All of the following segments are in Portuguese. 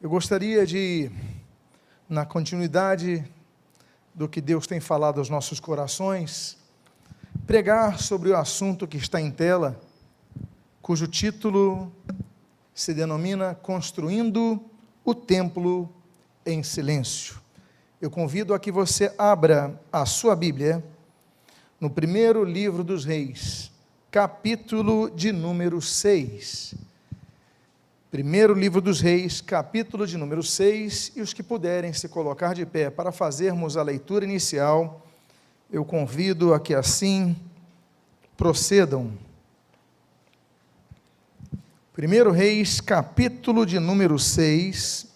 Eu gostaria de, na continuidade do que Deus tem falado aos nossos corações, pregar sobre o assunto que está em tela, cujo título se denomina Construindo o Templo em Silêncio. Eu convido a que você abra a sua Bíblia no primeiro livro dos Reis, capítulo de número 6. Primeiro livro dos Reis, capítulo de número 6, e os que puderem se colocar de pé para fazermos a leitura inicial, eu convido a que assim procedam. Primeiro Reis, capítulo de número 6,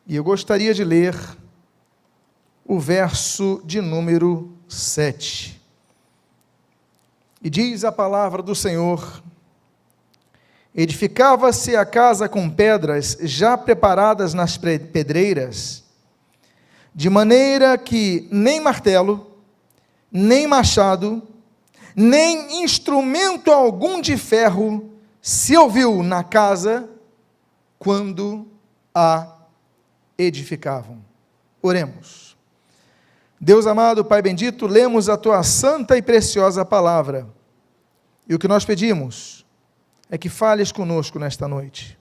e eu gostaria de ler o verso de número 7. E diz a palavra do Senhor: edificava-se a casa com pedras já preparadas nas pedreiras, de maneira que nem martelo, nem machado, nem instrumento algum de ferro se ouviu na casa quando a edificavam. Oremos. Deus amado, Pai bendito, lemos a Tua santa e preciosa palavra, e o que nós pedimos é que fales conosco nesta noite.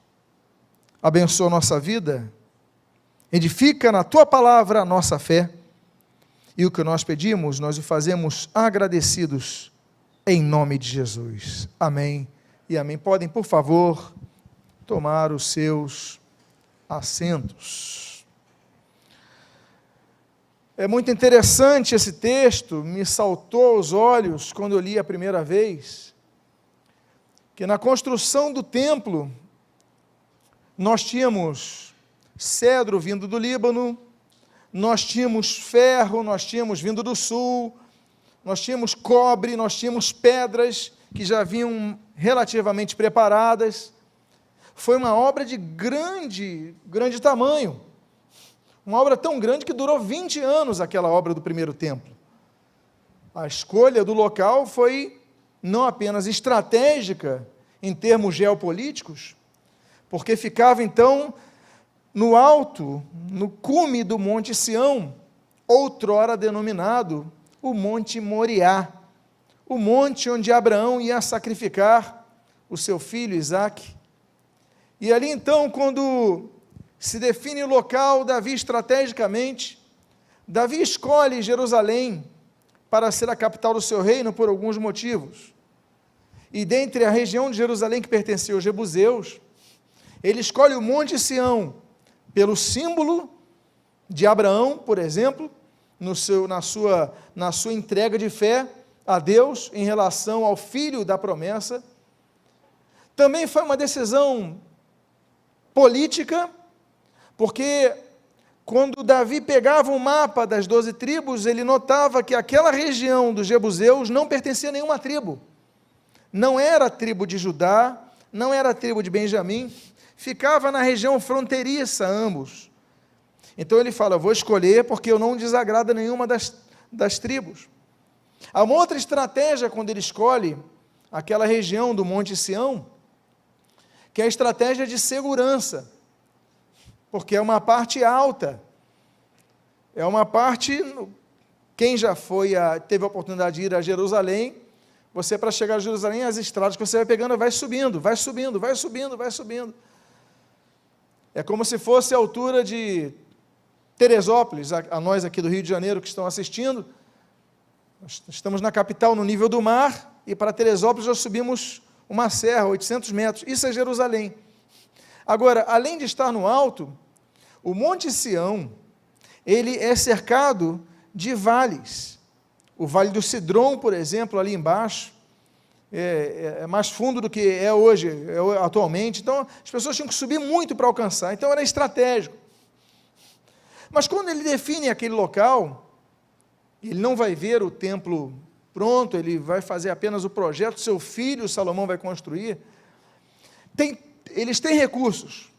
Abençoa a nossa vida, edifica na Tua palavra a nossa fé, e o que nós pedimos, nós o fazemos agradecidos, em nome de Jesus. Amém e amém. Podem, por favor, tomar os seus assentos. É muito interessante esse texto, me saltou aos olhos quando eu li a primeira vez, que na construção do templo, nós tínhamos cedro vindo do Líbano, nós tínhamos ferro, nós tínhamos vindo do sul, nós tínhamos cobre, nós tínhamos pedras que já vinham relativamente preparadas. Foi uma obra de grande tamanho, uma obra tão grande que durou 20 anos aquela obra do primeiro templo. A escolha do local foi não apenas estratégica em termos geopolíticos, porque ficava então no alto, no cume do Monte Sião, outrora denominado o Monte Moriá, o monte onde Abraão ia sacrificar o seu filho Isaque. E ali então, quando se define o local, Davi estrategicamente, Davi escolhe Jerusalém para ser a capital do seu reino por alguns motivos. E dentre a região de Jerusalém que pertencia aos jebuseus, ele escolhe o Monte Sião pelo símbolo de Abraão, por exemplo, na sua entrega de fé a Deus em relação ao filho da promessa. Também foi uma decisão política, porque quando Davi pegava o mapa das 12 tribos, ele notava que aquela região dos jebuseus não pertencia a nenhuma tribo. Não era a tribo de Judá, não era a tribo de Benjamim, ficava na região fronteiriça ambos. Então ele fala, eu vou escolher porque eu não desagrado nenhuma das tribos. Há uma outra estratégia quando ele escolhe aquela região do Monte Sião, que é a estratégia de segurança, porque é uma parte alta, é uma parte, quem já teve a oportunidade de ir a Jerusalém, você para chegar a Jerusalém, as estradas que você vai pegando, vai subindo, vai subindo, vai subindo, vai subindo. É como se fosse a altura de Teresópolis, a nós aqui do Rio de Janeiro que estão assistindo, nós estamos na capital, no nível do mar, e para Teresópolis nós subimos uma serra, 800 metros, isso é Jerusalém. Agora, além de estar no alto, o Monte Sião, ele é cercado de vales. O Vale do Cedron, por exemplo, ali embaixo, é mais fundo do que é hoje, atualmente, então as pessoas tinham que subir muito para alcançar, então era estratégico. Mas quando ele define aquele local, ele não vai ver o templo pronto, ele vai fazer apenas o projeto, seu filho Salomão vai construir. Eles têm recursos.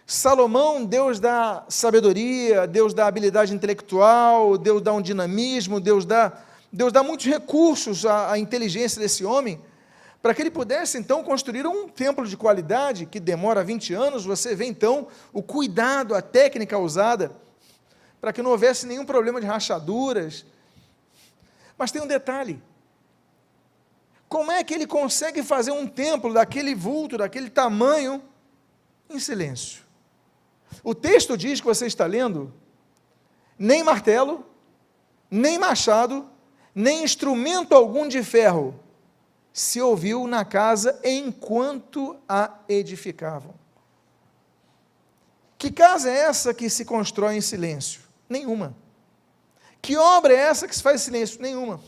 Salomão, Deus dá sabedoria, Deus dá habilidade intelectual, Deus dá um dinamismo, Deus dá muitos recursos à inteligência desse homem, para que ele pudesse então construir um templo de qualidade, que demora 20 anos, você vê então o cuidado, a técnica usada, para que não houvesse nenhum problema de rachaduras. Mas tem um detalhe: como é que ele consegue fazer um templo daquele vulto, daquele tamanho, em silêncio? O texto diz que você está lendo: nem martelo, nem machado, nem instrumento algum de ferro se ouviu na casa enquanto a edificavam. Que casa é essa que se constrói em silêncio? Nenhuma. Que obra é essa que se faz em silêncio? Nenhuma.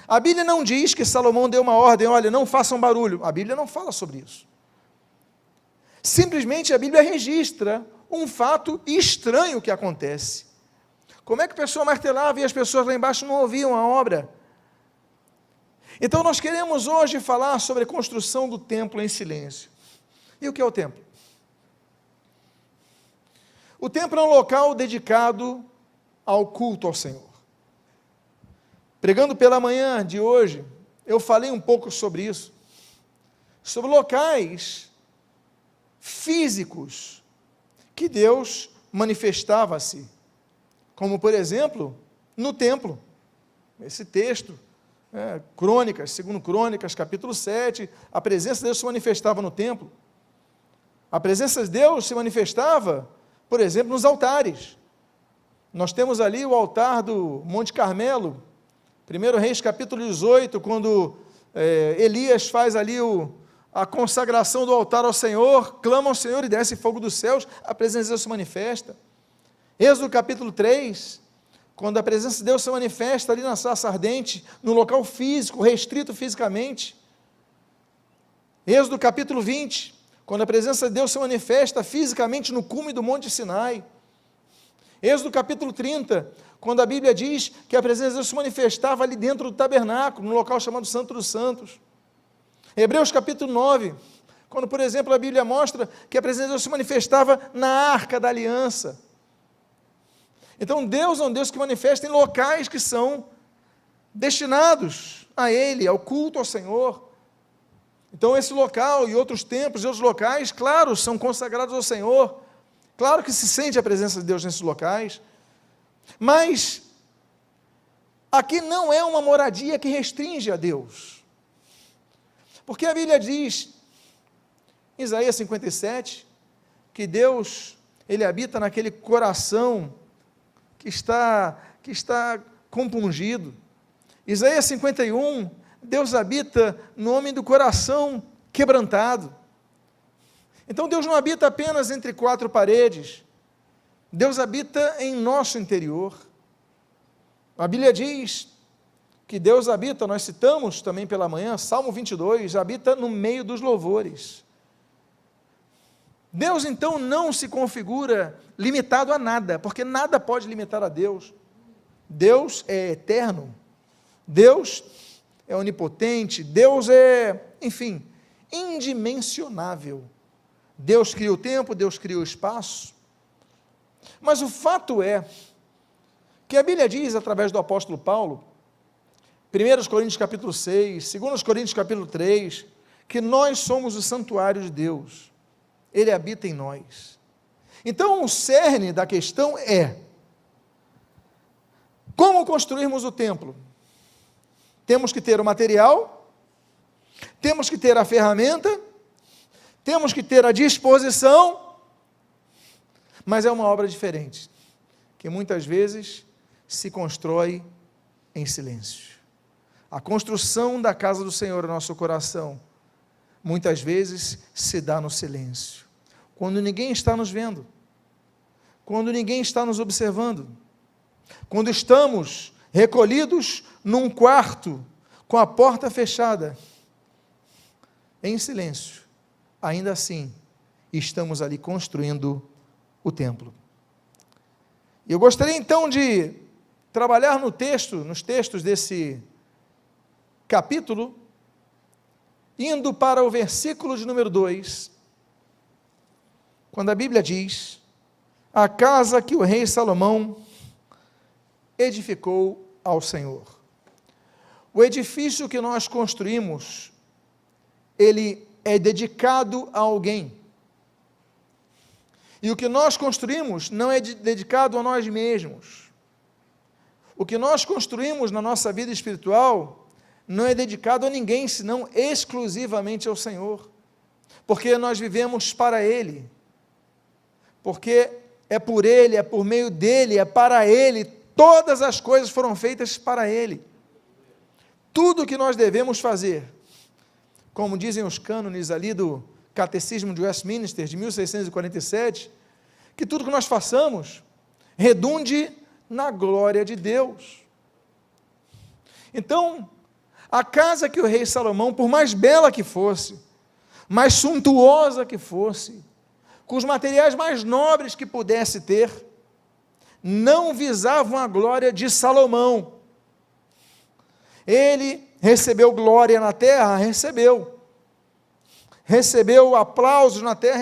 A Bíblia não diz que Salomão deu uma ordem: olha, não façam barulho. A Bíblia não fala sobre isso. Simplesmente a Bíblia registra um fato estranho que acontece. Como é que a pessoa martelava e as pessoas lá embaixo não ouviam a obra? Então nós queremos hoje falar sobre a construção do templo em silêncio. E o que é o templo? O templo é um local dedicado ao culto ao Senhor. Pregando pela manhã de hoje, eu falei um pouco sobre isso, sobre locais físicos que Deus manifestava-se, como por exemplo, no templo. Esse texto, Crônicas, segundo Crônicas, capítulo 7, a presença de Deus se manifestava no templo. A presença de Deus se manifestava, por exemplo, nos altares. Nós temos ali o altar do Monte Carmelo, 1 Reis capítulo 18, quando Elias faz ali a consagração do altar ao Senhor, clama ao Senhor e desce fogo dos céus, a presença de Deus se manifesta. Êxodo capítulo 3, quando a presença de Deus se manifesta ali na sarça ardente, no local físico, restrito fisicamente. Êxodo capítulo 20, quando a presença de Deus se manifesta fisicamente no cume do Monte Sinai. Êxodo capítulo 30, quando a Bíblia diz que a presença de Deus se manifestava ali dentro do tabernáculo, no local chamado Santo dos Santos. Hebreus capítulo 9, quando, por exemplo, a Bíblia mostra que a presença de Deus se manifestava na Arca da Aliança. Então, Deus é um Deus que manifesta em locais que são destinados a Ele, ao culto ao Senhor. Então, esse local e outros templos e outros locais, claro, são consagrados ao Senhor. Claro que se sente a presença de Deus nesses locais, mas aqui não é uma moradia que restringe a Deus, porque a Bíblia diz, em Isaías 57, que Deus, Ele habita naquele coração que está compungido. Isaías 51, Deus habita no homem do coração quebrantado. Então Deus não habita apenas entre quatro paredes, Deus habita em nosso interior. A Bíblia diz que Deus habita, nós citamos também pela manhã, Salmo 22, habita no meio dos louvores. Deus então não se configura limitado a nada, porque nada pode limitar a Deus. Deus é eterno, Deus é onipotente, Deus é, enfim, indimensionável. Deus cria o tempo, Deus cria o espaço, mas o fato é que a Bíblia diz, através do apóstolo Paulo, 1 Coríntios capítulo 6, 2 Coríntios capítulo 3, que nós somos o santuário de Deus, Ele habita em nós. Então o cerne da questão é, como construirmos o templo? Temos que ter o material, temos que ter a ferramenta, temos que ter a disposição, mas é uma obra diferente, que muitas vezes se constrói em silêncio. A construção da casa do Senhor no nosso coração, muitas vezes se dá no silêncio, quando ninguém está nos vendo, quando ninguém está nos observando, quando estamos recolhidos num quarto, com a porta fechada, em silêncio, ainda assim, estamos ali construindo o templo. Eu gostaria então de trabalhar nos textos desse capítulo, indo para o versículo de número 2, quando a Bíblia diz, a casa que o rei Salomão edificou ao Senhor. O edifício que nós construímos ele é dedicado a alguém. E o que nós construímos não é dedicado a nós mesmos. O que nós construímos na nossa vida espiritual não é dedicado a ninguém, senão exclusivamente ao Senhor. Porque nós vivemos para Ele. Porque é por Ele, é por meio dEle, é para Ele. Todas as coisas foram feitas para Ele. Tudo o que nós devemos fazer, como dizem os cânones ali do Catecismo de Westminster, de 1647, que tudo que nós façamos redunde na glória de Deus. Então, a casa que o rei Salomão, por mais bela que fosse, mais suntuosa que fosse, com os materiais mais nobres que pudesse ter, não visavam a glória de Salomão. Ele recebeu glória na terra? Recebeu aplausos na terra?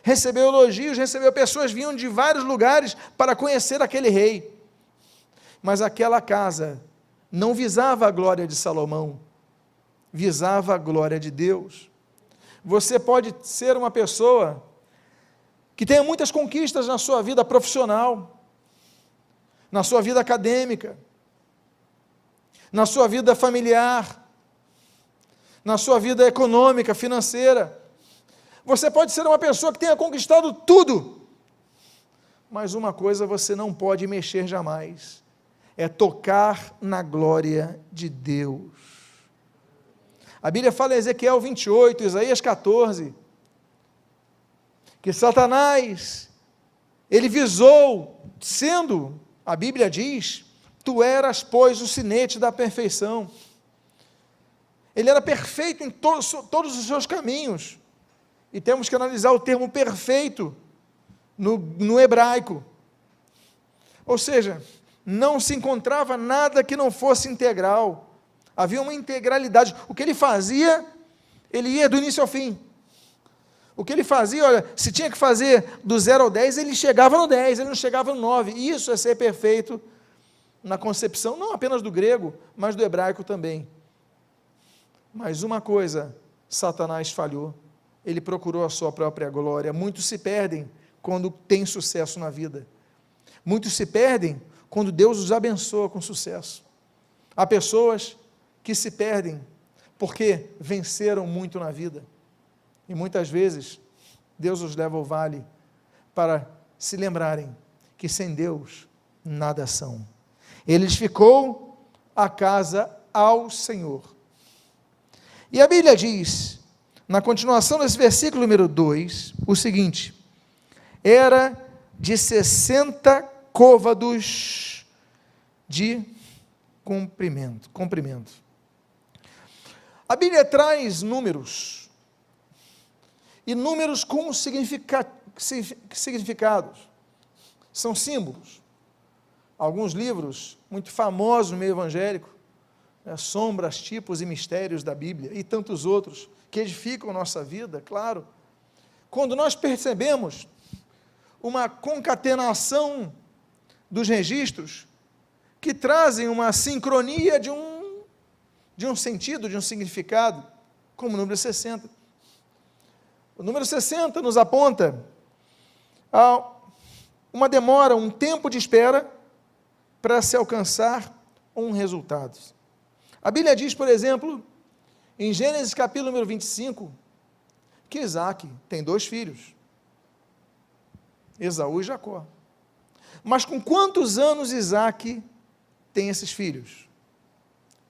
Recebeu elogios, pessoas vinham de vários lugares para conhecer aquele rei, mas aquela casa não visava a glória de Salomão, visava a glória de Deus. Você pode ser uma pessoa que tenha muitas conquistas na sua vida profissional, na sua vida acadêmica, na sua vida familiar, na sua vida econômica, financeira. Você pode ser uma pessoa que tenha conquistado tudo, mas uma coisa você não pode mexer jamais, é tocar na glória de Deus. A Bíblia fala em Ezequiel 28, Isaías 14, que Satanás, ele visou, sendo, a Bíblia diz, tu eras, pois, o sinete da perfeição. Ele era perfeito em todos os seus caminhos. E temos que analisar o termo perfeito no hebraico. Ou seja, não se encontrava nada que não fosse integral. Havia uma integralidade. O que ele fazia, ele ia do início ao fim. O que ele fazia, olha, se tinha que fazer do 0 ao 10, ele chegava no 10, ele não chegava no 9. Isso é ser perfeito na concepção, não apenas do grego, mas do hebraico também. Mas uma coisa, Satanás falhou. Ele procurou a sua própria glória. Muitos se perdem quando têm sucesso na vida. Muitos se perdem quando Deus os abençoa com sucesso. Há pessoas que se perdem porque venceram muito na vida. E muitas vezes, Deus os leva ao vale para se lembrarem que sem Deus nada são. Ele edificou a casa ao Senhor. E a Bíblia diz, na continuação desse versículo número 2, o seguinte: era de 60 côvados de comprimento. A Bíblia traz números, e números com significados, são símbolos. Alguns livros muito famosos no meio evangélico, Sombras, Tipos e Mistérios da Bíblia, e tantos outros, que edificam a nossa vida, claro. Quando nós percebemos uma concatenação dos registros, que trazem uma sincronia de um sentido, de um significado, como o número 60. O número 60 nos aponta a uma demora, um tempo de espera, para se alcançar um resultado. A Bíblia diz, por exemplo, em Gênesis capítulo número 25, que Isaac tem 2 filhos, Esaú e Jacó. Mas com quantos anos Isaac tem esses filhos?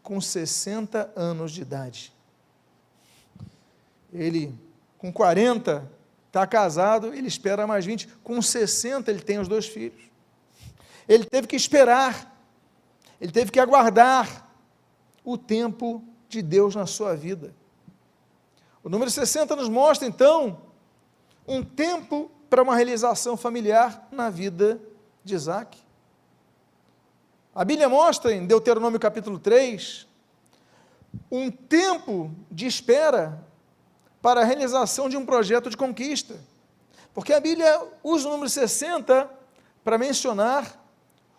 Com 60 anos de idade. Ele, com 40, está casado, ele espera mais 20, com 60 ele tem os 2 filhos. Ele teve que esperar, ele teve que aguardar o tempo de Deus na sua vida. O número 60 nos mostra, então, um tempo para uma realização familiar na vida de Isaac. A Bíblia mostra, em Deuteronômio capítulo 3, um tempo de espera para a realização de um projeto de conquista. Porque a Bíblia usa o número 60 para mencionar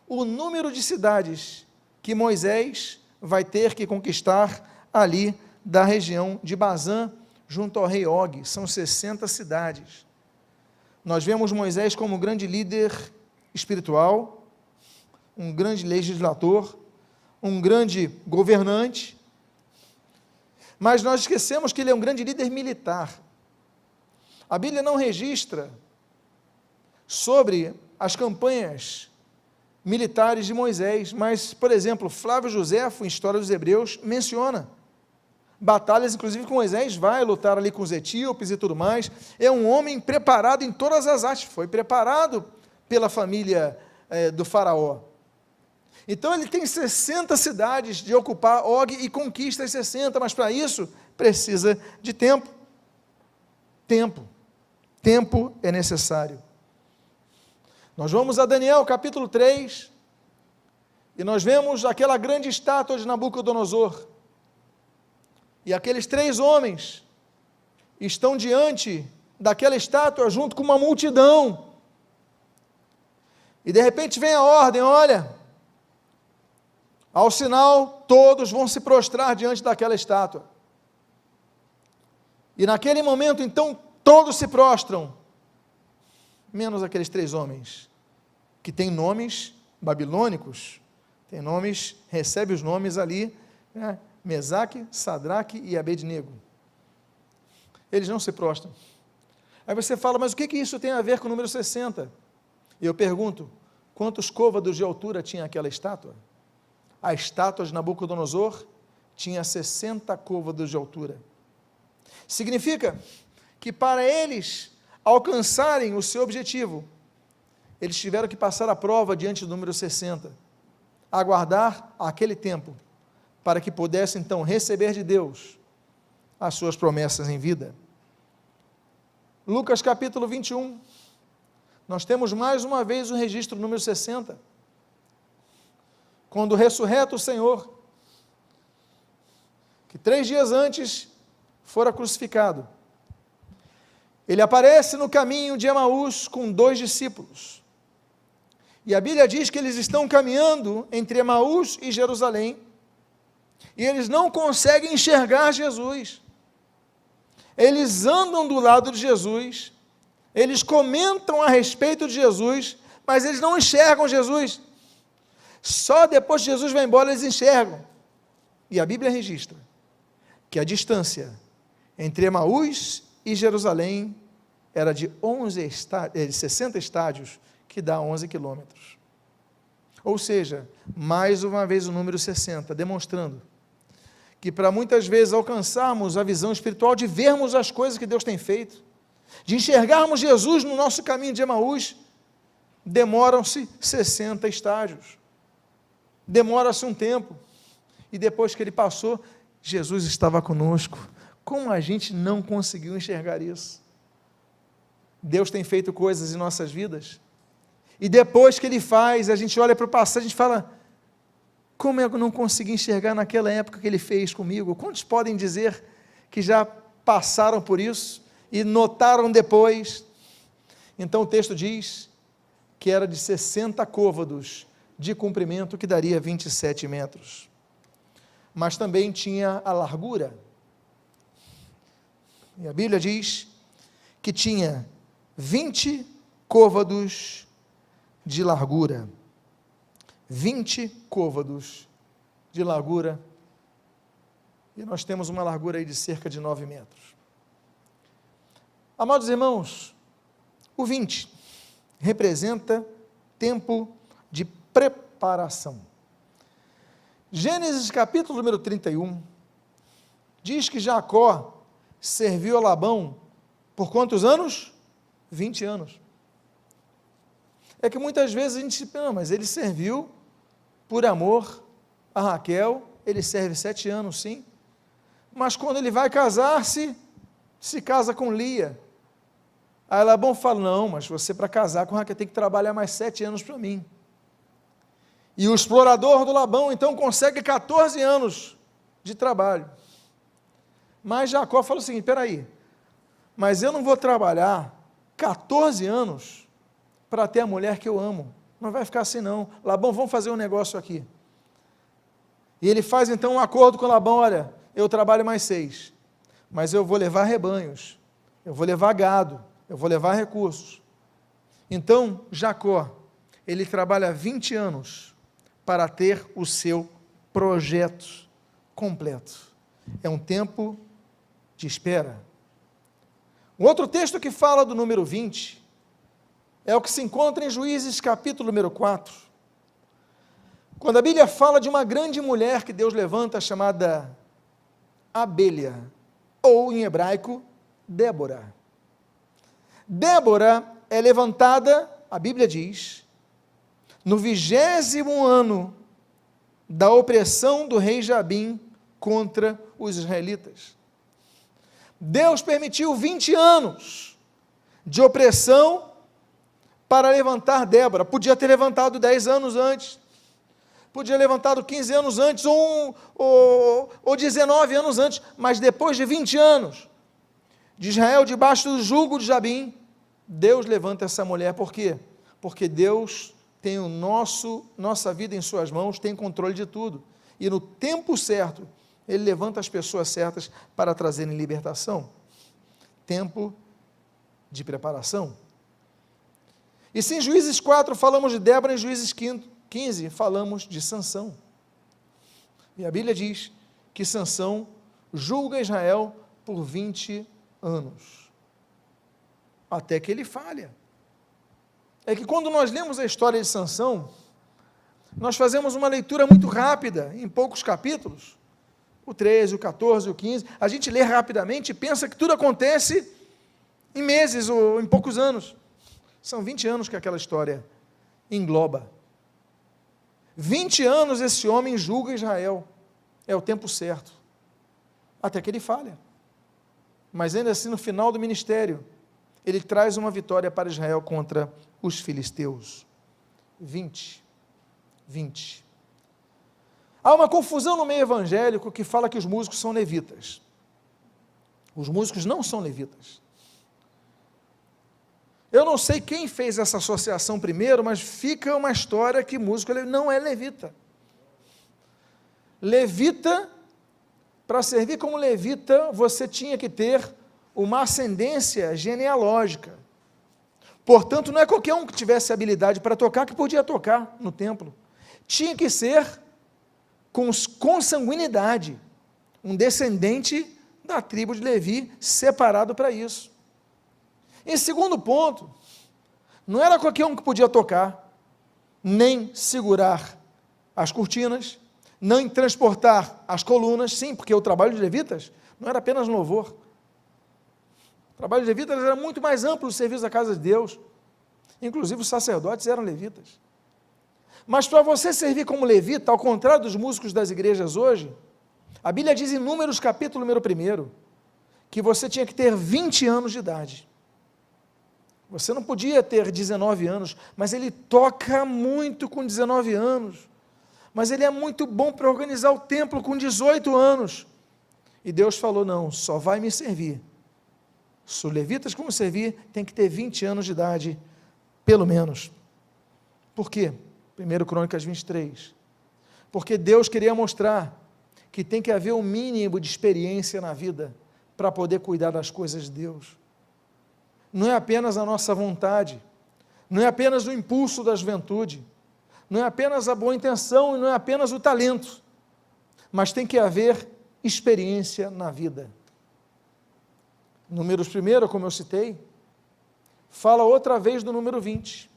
o número de cidades que Moisés vai ter que conquistar ali da região de Bazã, junto ao rei Og. São 60 cidades. Nós vemos Moisés como um grande líder espiritual, um grande legislador, um grande governante, mas nós esquecemos que ele é um grande líder militar. A Bíblia não registra sobre as campanhas militares de Moisés, mas, por exemplo, Flávio Joséfo, em História dos Hebreus, menciona batalhas, inclusive que Moisés vai lutar ali com os etíopes e tudo mais. É um homem preparado em todas as artes, foi preparado pela família do faraó. Então ele tem 60 cidades de ocupar, Og, e conquista as 60, mas para isso precisa de tempo. Tempo é necessário. Nós vamos a Daniel capítulo 3, e nós vemos aquela grande estátua de Nabucodonosor, e aqueles 3 homens estão diante daquela estátua junto com uma multidão, e de repente vem a ordem, olha, ao sinal todos vão se prostrar diante daquela estátua, e naquele momento então todos se prostram, menos aqueles 3 homens, que têm nomes babilônicos, tem nomes, recebe os nomes ali, né? Mesaque, Sadraque e Abednego. Eles não se prostram. Aí você fala, mas o que isso tem a ver com o número 60? E eu pergunto, quantos côvados de altura tinha aquela estátua? A estátua de Nabucodonosor tinha 60 côvados de altura. Significa que para eles alcançarem o seu objetivo, eles tiveram que passar a prova diante do número 60, aguardar aquele tempo, para que pudessem então receber de Deus as suas promessas em vida. Lucas capítulo 21, nós temos mais uma vez o registro do número 60, quando ressurreto o Senhor, que 3 dias antes fora crucificado, ele aparece no caminho de Emaús com 2 discípulos, e a Bíblia diz que eles estão caminhando entre Emaús e Jerusalém, e eles não conseguem enxergar Jesus. Eles andam do lado de Jesus, eles comentam a respeito de Jesus, mas eles não enxergam Jesus. Só depois que Jesus vai embora eles enxergam. E a Bíblia registra que a distância entre Emaús e Jerusalém era de 60 estádios, que dá 11 quilômetros. Ou seja, mais uma vez o número 60, demonstrando que para muitas vezes alcançarmos a visão espiritual, de vermos as coisas que Deus tem feito, de enxergarmos Jesus no nosso caminho de Emaús, demoram-se 60 estágios, demora-se um tempo, e depois que ele passou, Jesus estava conosco. Como a gente não conseguiu enxergar isso? Deus tem feito coisas em nossas vidas, e depois que ele faz, a gente olha para o passado, a gente fala, como eu não consegui enxergar naquela época que ele fez comigo? Quantos podem dizer que já passaram por isso e notaram depois? Então o texto diz que era de 60 côvados de comprimento, que daria 27 metros. Mas também tinha a largura. E a Bíblia diz que tinha 20 côvados de largura. 20 côvados de largura, e nós temos uma largura aí de cerca de 9 metros. Amados irmãos, o 20 representa tempo de preparação. Gênesis capítulo número 31, diz que Jacó serviu a Labão por quantos anos? 20 anos. É que muitas vezes a gente pensa, mas ele serviu por amor a Raquel, ele serve 7 anos, sim, mas quando ele vai casar-se, se casa com Lia. Aí Labão fala, não, mas você para casar com Raquel tem que trabalhar mais 7 anos para mim. E o explorador do Labão, então, consegue 14 anos de trabalho. Mas Jacó fala o seguinte, peraí, mas eu não vou trabalhar 14 anos para ter a mulher que eu amo. Não vai ficar assim não. Labão, vamos fazer um negócio aqui. E ele faz então um acordo com Labão, olha, eu trabalho mais 6, mas eu vou levar rebanhos, eu vou levar gado, eu vou levar recursos. Então, Jacó, ele trabalha 20 anos para ter o seu projeto completo. É um tempo de espera. Um outro texto que fala do número 20 é o que se encontra em Juízes capítulo número 4, quando a Bíblia fala de uma grande mulher que Deus levanta, chamada Abelha, ou em hebraico, Débora. Débora é levantada, a Bíblia diz, no 20º ano da opressão do rei Jabim contra os israelitas. Deus permitiu 20 anos de opressão para levantar Débora. Podia ter levantado 10 anos antes, podia ter levantado 15 anos antes, ou 19 anos antes, mas depois de 20 anos de Israel debaixo do jugo de Jabim, Deus levanta essa mulher. Por quê? Porque Deus tem nossa vida em suas mãos, tem controle de tudo, e no tempo certo, Ele levanta as pessoas certas para trazerem libertação. Tempo de preparação. E se em Juízes 4 falamos de Débora, em Juízes 15 falamos de Sansão. E a Bíblia diz que Sansão julga Israel por 20 anos, até que ele falha. É que quando nós lemos a história de Sansão, nós fazemos uma leitura muito rápida, em poucos capítulos, o 13, o 14, o 15, a gente lê rapidamente e pensa que tudo acontece em meses ou em poucos anos. São 20 anos que aquela história engloba. 20 anos esse homem julga Israel, é o tempo certo, até que ele falha. Mas ainda assim, no final do ministério, ele traz uma vitória para Israel contra os filisteus. 20. Há uma confusão no meio evangélico que fala que os músicos são levitas. Os músicos não são levitas. Eu não sei quem fez essa associação primeiro, mas fica uma história que músico não é levita. Levita, para servir como levita, você tinha que ter uma ascendência genealógica. Portanto, não é qualquer um que tivesse habilidade para tocar que podia tocar no templo. Tinha que ser com consanguinidade, um descendente da tribo de Levi, separado para isso. Em segundo ponto, não era qualquer um que podia tocar, nem segurar as cortinas, nem transportar as colunas, sim, porque o trabalho de levitas não era apenas louvor. O trabalho de levitas era muito mais amplo do serviço da casa de Deus. Inclusive os sacerdotes eram levitas. Mas para você servir como levita, ao contrário dos músicos das igrejas hoje, a Bíblia diz em Números capítulo número 1, que você tinha que ter 20 anos de idade. Você não podia ter 19 anos, mas ele toca muito com 19 anos. Mas ele é muito bom para organizar o templo com 18 anos. E Deus falou, não, só vai me servir. Se os levitas como servir, tem que ter 20 anos de idade, pelo menos. Por quê? 1 Crônicas 23. Porque Deus queria mostrar que tem que haver um mínimo de experiência na vida para poder cuidar das coisas de Deus. Não é apenas a nossa vontade, não é apenas o impulso da juventude, não é apenas a boa intenção e não é apenas o talento, mas tem que haver experiência na vida. Números 1, como eu citei, fala outra vez do número 20.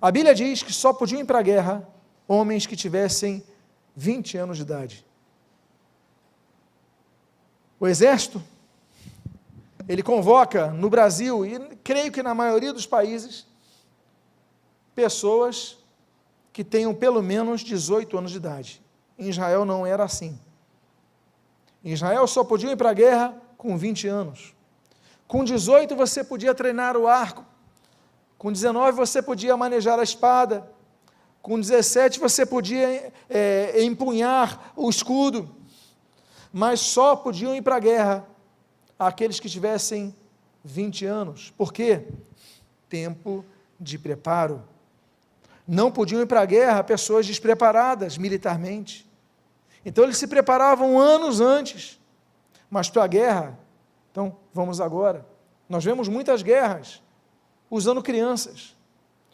A Bíblia diz que só podiam ir para a guerra homens que tivessem 20 anos de idade. O exército, ele convoca no Brasil, e creio que na maioria dos países, pessoas que tenham pelo menos 18 anos de idade. Em Israel não era assim. Em Israel só podiam ir para a guerra com 20 anos. Com 18 você podia treinar o arco. Com 19 você podia manejar a espada. Com 17 você podia empunhar o escudo. Mas só podiam ir para a guerra aqueles que tivessem 20 anos. Por quê? Tempo de preparo. Não podiam ir para a guerra pessoas despreparadas militarmente. Então eles se preparavam anos antes, mas para a guerra, então vamos agora. Nós vemos muitas guerras usando crianças,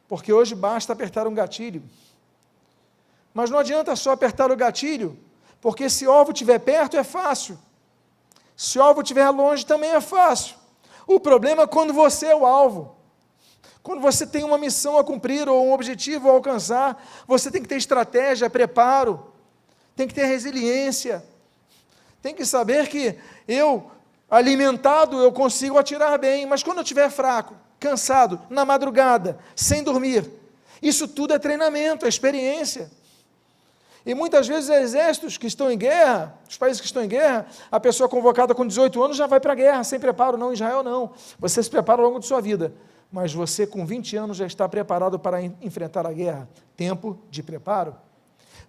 porque hoje basta apertar um gatilho. Mas não adianta só apertar o gatilho, porque se o alvo estiver perto é fácil, se o alvo estiver longe também é fácil. O problema é quando você é o alvo. Quando você tem uma missão a cumprir ou um objetivo a alcançar, você tem que ter estratégia, preparo, tem que ter resiliência, tem que saber que eu, alimentado, eu consigo atirar bem, mas quando eu estiver fraco, cansado, na madrugada, sem dormir, isso tudo é treinamento, é experiência. E muitas vezes exércitos que estão em guerra, os países que estão em guerra, a pessoa convocada com 18 anos já vai para a guerra, sem preparo. Não, Israel não. Você se prepara ao longo de sua vida, mas você com 20 anos já está preparado para enfrentar a guerra. Tempo de preparo.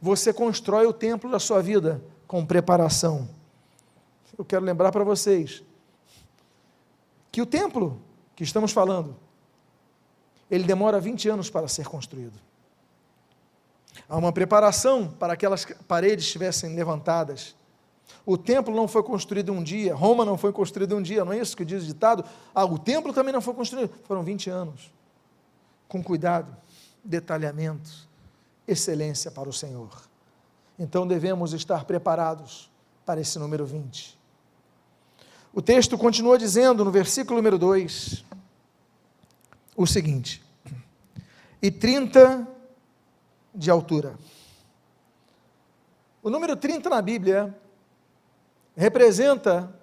Você constrói o templo da sua vida com preparação. Eu quero lembrar para vocês que o templo que estamos falando, ele demora 20 anos para ser construído. Há uma preparação para que aquelas paredes estivessem levantadas. O templo não foi construído um dia, Roma não foi construída um dia, não é isso que diz o ditado? O templo também não foi construído, foram 20 anos. Com cuidado, detalhamento, excelência para o Senhor. Então devemos estar preparados para esse número 20. O texto continua dizendo no versículo número 2, o seguinte: e 30 de altura. O número 30 na Bíblia representa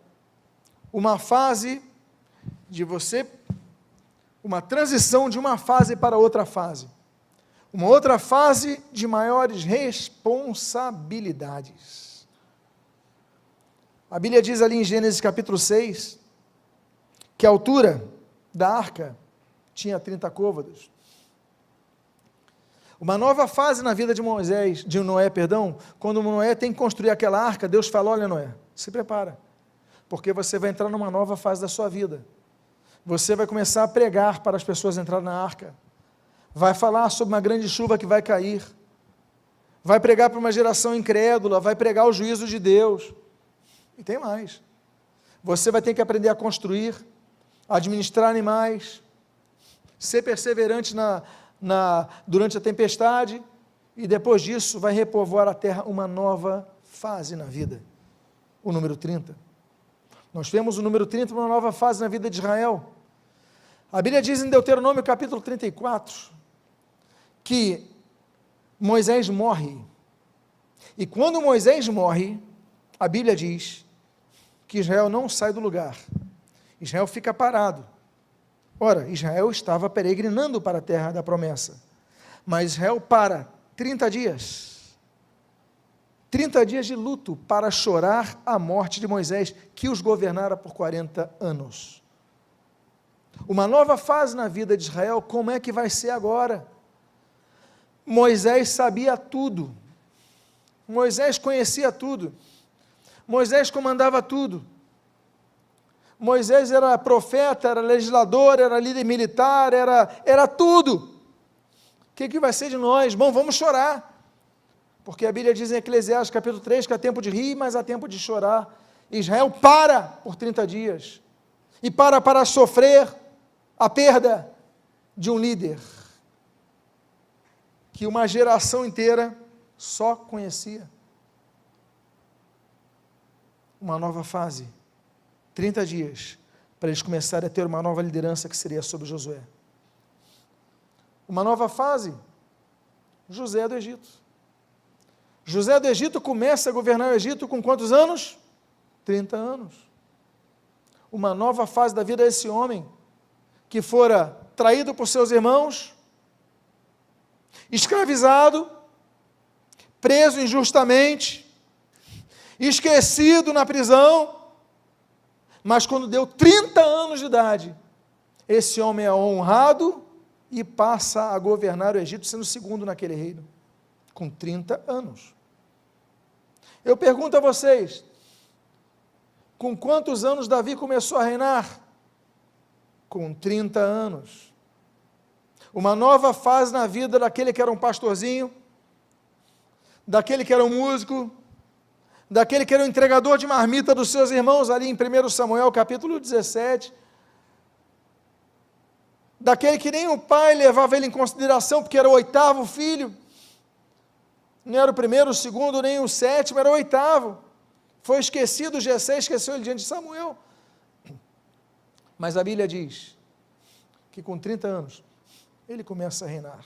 uma fase de você, uma transição de uma fase para outra fase. Uma outra fase de maiores responsabilidades. A Bíblia diz ali em Gênesis capítulo 6, que a altura da arca tinha 30 côvados. Uma nova fase na vida de Noé, quando Noé tem que construir aquela arca, Deus fala: olha, Noé, se prepara, porque você vai entrar numa nova fase da sua vida. Você vai começar a pregar para as pessoas entrarem na arca, vai falar sobre uma grande chuva que vai cair, vai pregar para uma geração incrédula, vai pregar o juízo de Deus, e tem mais. Você vai ter que aprender a construir, a administrar animais, ser perseverante durante a tempestade, e depois disso vai repovoar a terra, uma nova fase na vida. O número 30. Nós temos o número 30, uma nova fase na vida de Israel. A Bíblia diz em Deuteronômio capítulo 34, que Moisés morre, e quando Moisés morre, a Bíblia diz que Israel não sai do lugar, Israel fica parado. Ora, Israel estava peregrinando para a terra da promessa, mas Israel para 30 dias, 30 dias de luto para chorar a morte de Moisés, que os governara por 40 anos. Uma nova fase na vida de Israel, como é que vai ser agora? Moisés sabia tudo, Moisés conhecia tudo, Moisés comandava tudo, Moisés era profeta, era legislador, era líder militar, era tudo. O que vai ser de nós? Bom, vamos chorar, porque a Bíblia diz em Eclesiastes capítulo 3, que há tempo de rir, mas há tempo de chorar. Israel para por 30 dias, e para sofrer a perda de um líder, que uma geração inteira só conhecia. Uma nova fase, 30 dias, para eles começarem a ter uma nova liderança que seria sobre Josué. Uma nova fase, José do Egito. José do Egito começa a governar o Egito com quantos anos? 30 anos. Uma nova fase da vida desse homem, que fora traído por seus irmãos, escravizado, preso injustamente, esquecido na prisão, mas quando deu 30 anos de idade, esse homem é honrado e passa a governar o Egito, sendo o segundo naquele reino, com 30 anos. Eu pergunto a vocês, com quantos anos Davi começou a reinar? Com 30 anos. Uma nova fase na vida daquele que era um pastorzinho, daquele que era um músico, daquele que era o entregador de marmita dos seus irmãos, ali em 1 Samuel capítulo 17, daquele que nem o pai levava ele em consideração, porque era o 8º filho, não era o primeiro, o segundo, nem o 7º, era o 8º, foi esquecido, Jessé esqueceu ele diante de Samuel, mas a Bíblia diz, que com 30 anos, ele começa a reinar,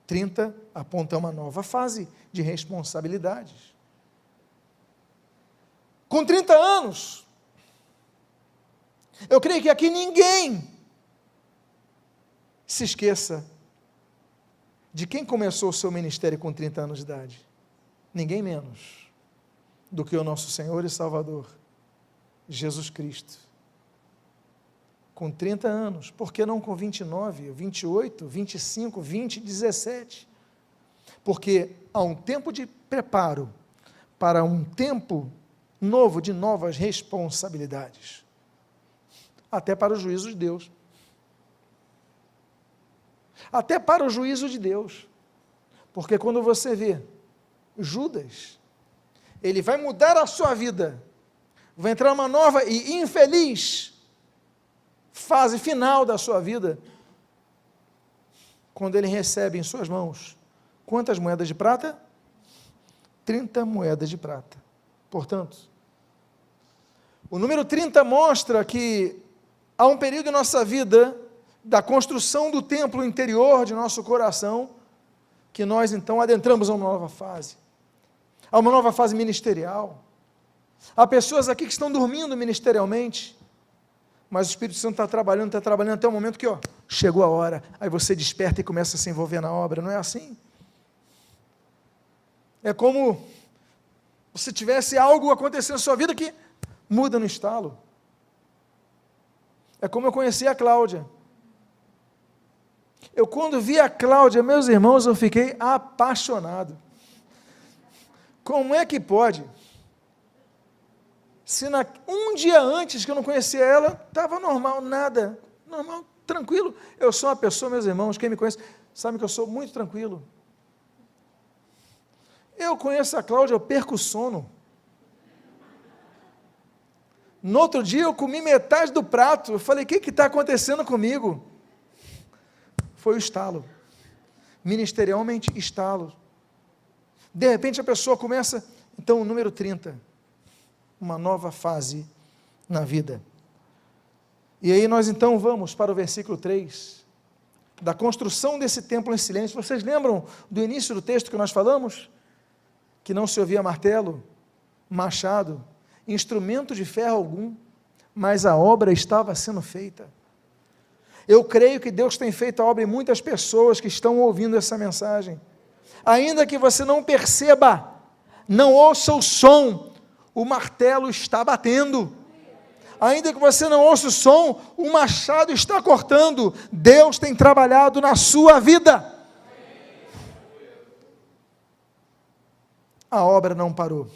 30 aponta uma nova fase de responsabilidades, com 30 anos, eu creio que aqui ninguém se esqueça de quem começou o seu ministério com 30 anos de idade, ninguém menos do que o nosso Senhor e Salvador, Jesus Cristo, com 30 anos, por que não com 29, 28, 25, 20, 17? Porque há um tempo de preparo para um tempo novo de novas responsabilidades, até para o juízo de Deus. Até para o juízo de Deus, porque quando você vê Judas, ele vai mudar a sua vida, vai entrar numa nova e infeliz fase final da sua vida, quando ele recebe em suas mãos, quantas moedas de prata? 30 moedas de prata. Portanto, o número 30 mostra que há um período em nossa vida, da construção do templo interior de nosso coração, que nós então adentramos a uma nova fase, a uma nova fase ministerial. Há pessoas aqui que estão dormindo ministerialmente, mas o Espírito Santo está trabalhando até o momento que, chegou a hora, aí você desperta e começa a se envolver na obra, não é assim? É como se tivesse algo acontecendo na sua vida que muda no estalo. É como eu conheci a Cláudia. Eu quando vi a Cláudia, meus irmãos, eu fiquei apaixonado. Como é que pode? Se um dia antes que eu não conhecia ela, estava normal, nada, normal, tranquilo. Eu sou uma pessoa, meus irmãos, quem me conhece, sabe que eu sou muito tranquilo. Eu conheço a Cláudia, eu perco o sono. No outro dia eu comi metade do prato, eu falei, o que está acontecendo comigo? Foi o estalo, ministerialmente estalo. De repente a pessoa começa, então o número 30, uma nova fase na vida. E aí nós então vamos para o versículo 3, da construção desse templo em silêncio. Vocês lembram do início do texto que nós falamos? Que não se ouvia martelo, machado, instrumento de ferro algum, mas a obra estava sendo feita. Eu creio que Deus tem feito a obra em muitas pessoas que estão ouvindo essa mensagem. Ainda que você não perceba, não ouça o som, o martelo está batendo. Ainda que você não ouça o som, o machado está cortando. Deus tem trabalhado na sua vida. A obra não parou.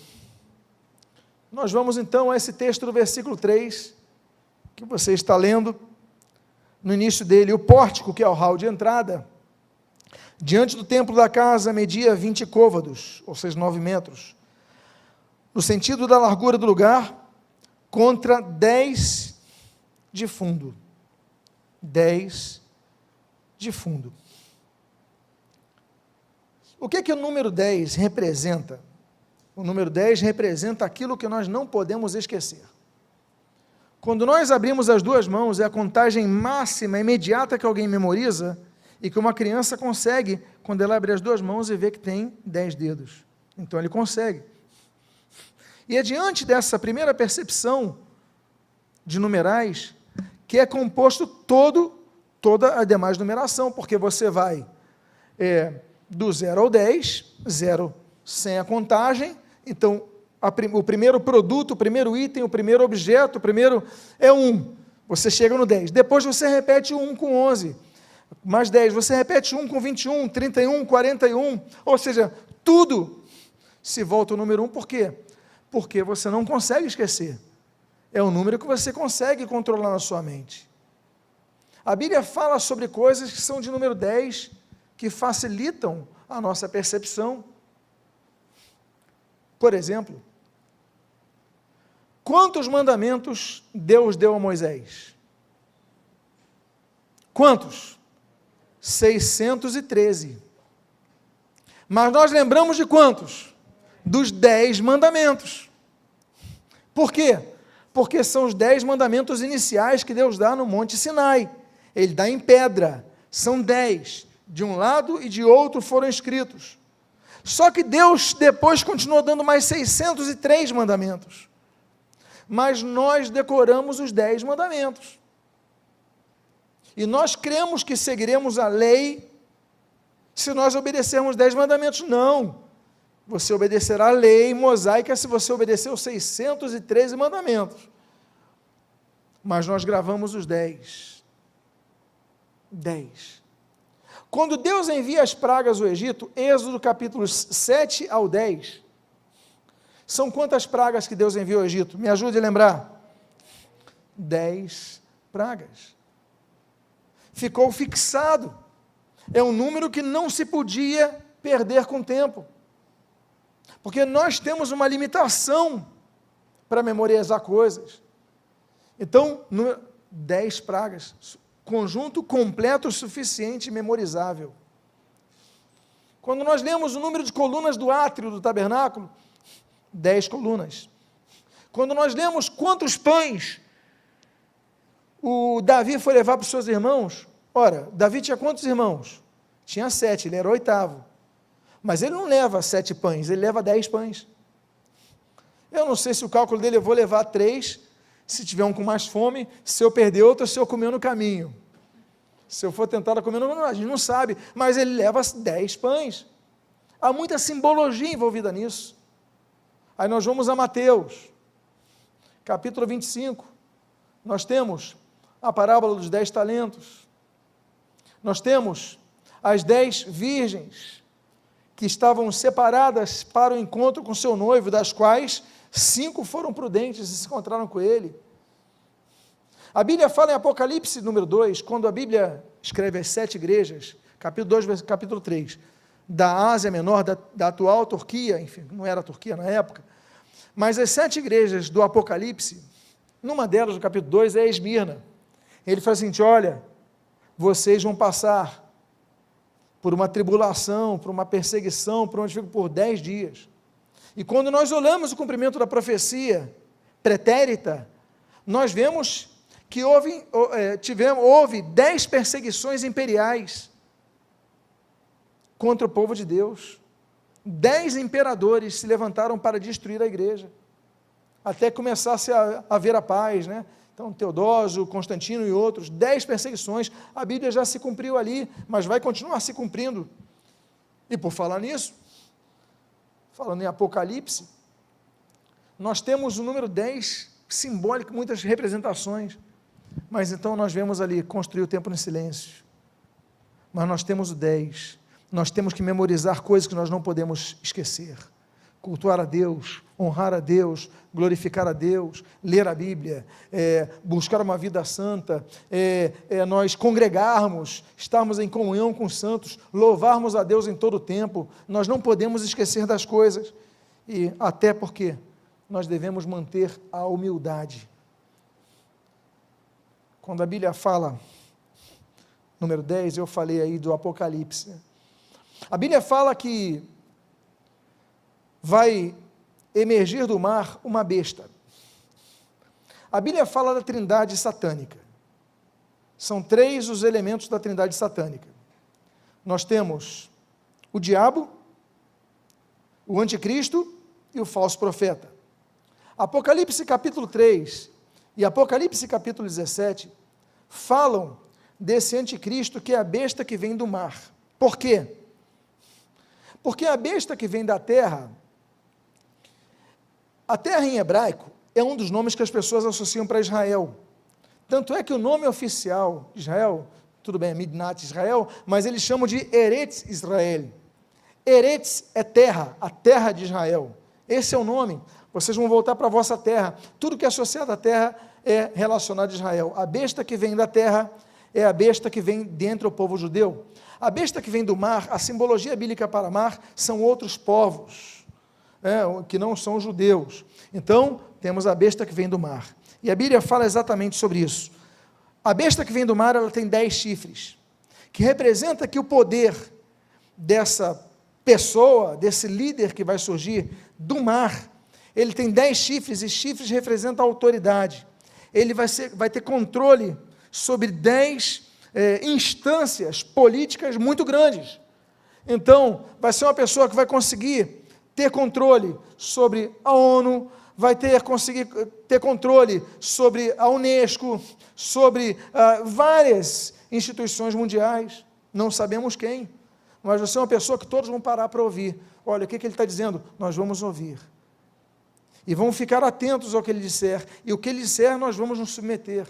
Nós vamos então a esse texto do versículo 3, que você está lendo. No início dele, o pórtico, que é o hall de entrada, diante do templo da casa, media 20 côvados, ou seja, 9 metros, no sentido da largura do lugar, contra 10 de fundo. 10 de fundo. O que o número 10 representa? O número 10 representa aquilo que nós não podemos esquecer. Quando nós abrimos as duas mãos, é a contagem máxima, imediata que alguém memoriza, e que uma criança consegue, quando ela abre as duas mãos e vê que tem 10 dedos. Então ele consegue. E é diante dessa primeira percepção de numerais, que é composto toda a demais numeração, porque você vai do 0 ao 10, 0 sem a contagem, então o primeiro produto, o primeiro item, o primeiro objeto, o primeiro é 1, você chega no 10, depois você repete o 1 com 11, mais 10, você repete 1 com 21, 31, 41, ou seja, tudo se volta ao número 1, por quê? Porque você não consegue esquecer, é um número que você consegue controlar na sua mente. A Bíblia fala sobre coisas que são de número 10, que facilitam a nossa percepção. Por exemplo, Quantos mandamentos Deus deu a Moisés? Quantos? 613. Mas nós lembramos de quantos? Dos 10 mandamentos. Por quê? Porque são os 10 mandamentos iniciais que Deus dá no Monte Sinai. Ele dá em pedra. São 10. De um lado e de outro foram escritos. Só que Deus depois continuou dando mais 603 mandamentos. Mas nós decoramos os 10 mandamentos. E nós cremos que seguiremos a lei se nós obedecermos os 10 mandamentos. Não. Você obedecerá a lei mosaica se você obedecer os 613 mandamentos. Mas nós gravamos os 10. 10. Quando Deus envia as pragas ao Egito, Êxodo capítulos 7 ao 10, são quantas pragas que Deus enviou ao Egito? Me ajude a lembrar. 10 pragas. Ficou fixado. É um número que não se podia perder com o tempo. Porque nós temos uma limitação para memorizar coisas. Então, 10 pragas. Conjunto completo o suficiente e memorizável. Quando nós lemos o número de colunas do átrio do tabernáculo, 10 colunas. Quando nós lemos quantos pães o Davi foi levar para os seus irmãos, ora, Davi tinha quantos irmãos? Tinha 7, ele era o 8º. Mas ele não leva 7 pães, ele leva 10 pães. Eu não sei se o cálculo dele, eu vou levar 3, se tiver um com mais fome, se eu perder outro, se eu comer no caminho. Se eu for tentar comer no caminho, a gente não sabe, mas ele leva 10 pães. Há muita simbologia envolvida nisso. Aí nós vamos a Mateus, capítulo 25, nós temos a parábola dos 10 talentos, nós temos as 10 virgens, que estavam separadas para o encontro com seu noivo, das quais 5 foram prudentes e se encontraram com ele. A Bíblia fala em Apocalipse, número 2, quando a Bíblia escreve as 7 igrejas, capítulo 2, capítulo 3, da Ásia Menor, da atual Turquia, enfim, não era a Turquia na época, mas as 7 igrejas do Apocalipse, numa delas, no capítulo 2, é Esmirna. Ele fala assim, olha, vocês vão passar por uma tribulação, por uma perseguição, por 10 dias. E quando nós olhamos o cumprimento da profecia pretérita, nós vemos que houve 10 perseguições imperiais contra o povo de Deus. 10 imperadores se levantaram para destruir a igreja, até começasse a haver a paz, né? Então, Teodósio, Constantino e outros, 10 perseguições, a Bíblia já se cumpriu ali, mas vai continuar se cumprindo. E por falar nisso, falando em Apocalipse, nós temos o número 10, simbólico, muitas representações, mas então nós vemos ali, construir o tempo no silêncio, mas nós temos o 10, nós temos que memorizar coisas que nós não podemos esquecer, cultuar a Deus, honrar a Deus, glorificar a Deus, ler a Bíblia, buscar uma vida santa, nós congregarmos, estarmos em comunhão com os santos, louvarmos a Deus em todo o tempo, nós não podemos esquecer das coisas, e até porque nós devemos manter a humildade. Quando a Bíblia fala, número 10, eu falei aí do Apocalipse, a Bíblia fala que vai emergir do mar uma besta. A Bíblia fala da trindade satânica. São 3 os elementos da trindade satânica. Nós temos o diabo, o anticristo e o falso profeta. Apocalipse capítulo 3 e Apocalipse capítulo 17 falam desse anticristo que é a besta que vem do mar. Por quê? Porque a besta que vem da terra, a terra em hebraico é um dos nomes que as pessoas associam para Israel. Tanto é que o nome oficial de Israel, tudo bem, é Midnat Israel, mas eles chamam de Eretz Israel. Eretz é terra, a terra de Israel. Esse é o nome. Vocês vão voltar para a vossa terra. Tudo que é associado à terra é relacionado a Israel. A besta que vem da terra é a besta que vem dentro do povo judeu. A besta que vem do mar, a simbologia bíblica para mar, são outros povos. que não são judeus. Então, temos a besta que vem do mar. E a Bíblia fala exatamente sobre isso. A besta que vem do mar, ela tem 10 chifres, que representa que o poder dessa pessoa, desse líder que vai surgir do mar, ele tem 10 chifres, e chifres representam a autoridade. Ele vai ter controle sobre 10 instâncias políticas muito grandes. Então, vai ser uma pessoa que vai conseguir ter controle sobre a ONU, conseguir ter controle sobre a Unesco, sobre várias instituições mundiais, não sabemos quem, mas vai ser uma pessoa que todos vão parar para ouvir. Olha, o que ele está dizendo? Nós vamos ouvir. E vamos ficar atentos ao que ele disser, e o que ele disser nós vamos nos submeter.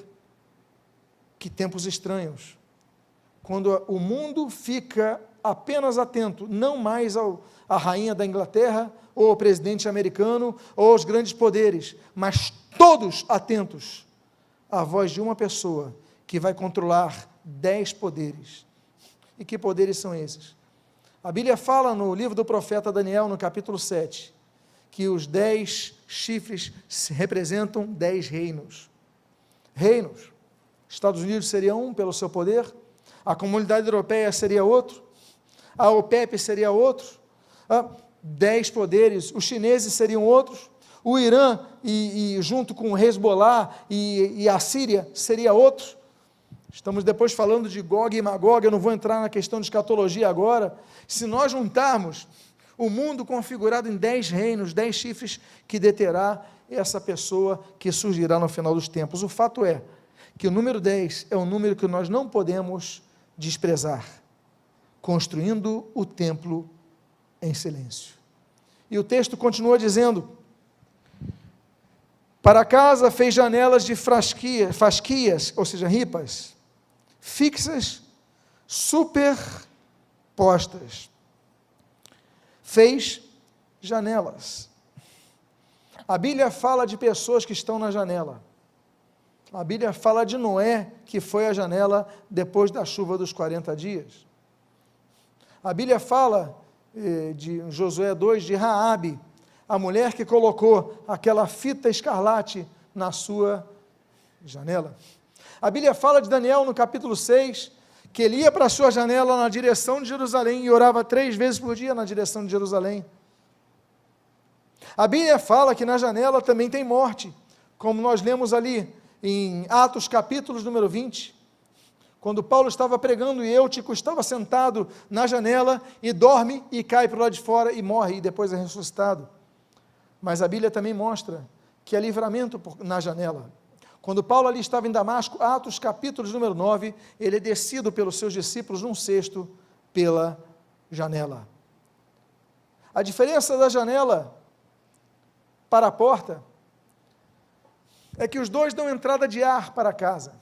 Que tempos estranhos, quando o mundo fica apenas atento, não mais à rainha da Inglaterra, ou ao presidente americano, ou aos grandes poderes, mas todos atentos à voz de uma pessoa que vai controlar 10 poderes. E que poderes são esses? A Bíblia fala no livro do profeta Daniel, no capítulo 7, que os 10 chifres representam 10 reinos. Reinos. Estados Unidos seria um pelo seu poder, a Comunidade Europeia seria outro, a OPEP seria outro, 10 poderes, os chineses seriam outros, o Irã, e junto com o Hezbollah e a Síria, seria outro. Estamos depois falando de Gog e Magog, eu não vou entrar na questão de escatologia agora. Se nós juntarmos o mundo configurado em 10 reinos, 10 chifres, que deterá essa pessoa que surgirá no final dos tempos. O fato é que o número 10 é um número que nós não podemos desprezar, construindo o templo em silêncio. E o texto continua dizendo: para a casa fez janelas de fasquias, ou seja, ripas, fixas, superpostas. Fez janelas. A Bíblia fala de pessoas que estão na janela. A Bíblia fala de Noé, que foi à janela depois da chuva dos 40 dias. A Bíblia fala de Josué 2, de Raabe, a mulher que colocou aquela fita escarlate na sua janela. A Bíblia fala de Daniel no capítulo 6, que ele ia para a sua janela na direção de Jerusalém e orava 3 vezes por dia na direção de Jerusalém. A Bíblia fala que na janela também tem morte, como nós lemos ali em Atos capítulos número 20, quando Paulo estava pregando e Eutico estava sentado na janela e dorme e cai para o lado de fora e morre e depois é ressuscitado. Mas a Bíblia também mostra que é livramento na janela. Quando Paulo ali estava em Damasco, Atos capítulos número 9, ele é descido pelos seus discípulos num cesto pela janela. A diferença da janela para a porta é que os dois dão entrada de ar para a casa.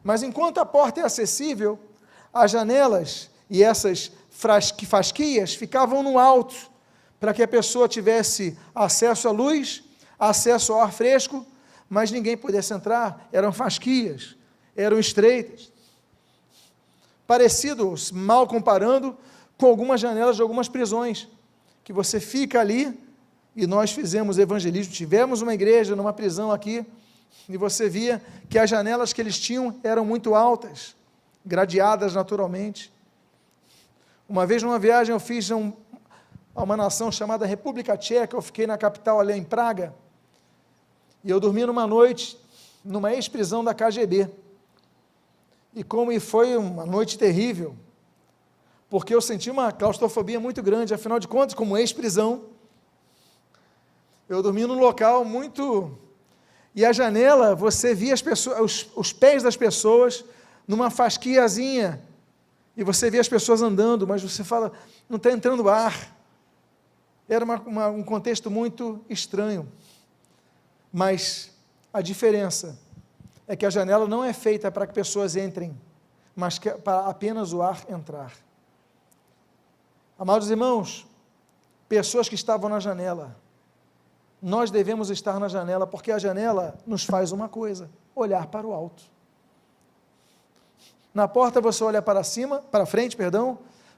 Mas enquanto a porta é acessível, as janelas e essas fasquias ficavam no alto, para que a pessoa tivesse acesso à luz, acesso ao ar fresco, mas ninguém pudesse entrar. Eram fasquias, eram estreitas. Parecido, mal comparando, com algumas janelas de algumas prisões, que você fica ali. E nós fizemos evangelismo, tivemos uma igreja numa prisão aqui, e você via que as janelas que eles tinham eram muito altas, gradeadas naturalmente. Uma vez numa viagem eu fiz a uma nação chamada República Tcheca, eu fiquei na capital ali em Praga, e eu dormi numa noite, numa ex-prisão da KGB, e foi uma noite terrível, porque eu senti uma claustrofobia muito grande, afinal de contas, como ex-prisão, eu dormi num local muito... E a janela, você via os pés das pessoas numa fasquiazinha, e você via as pessoas andando, mas você fala, não está entrando ar. Era um contexto muito estranho. Mas a diferença é que a janela não é feita para que pessoas entrem, mas para apenas o ar entrar. Amados irmãos, pessoas que estavam na janela, nós devemos estar na janela, porque a janela nos faz uma coisa: olhar para o alto. Na porta você olha para cima, para frente,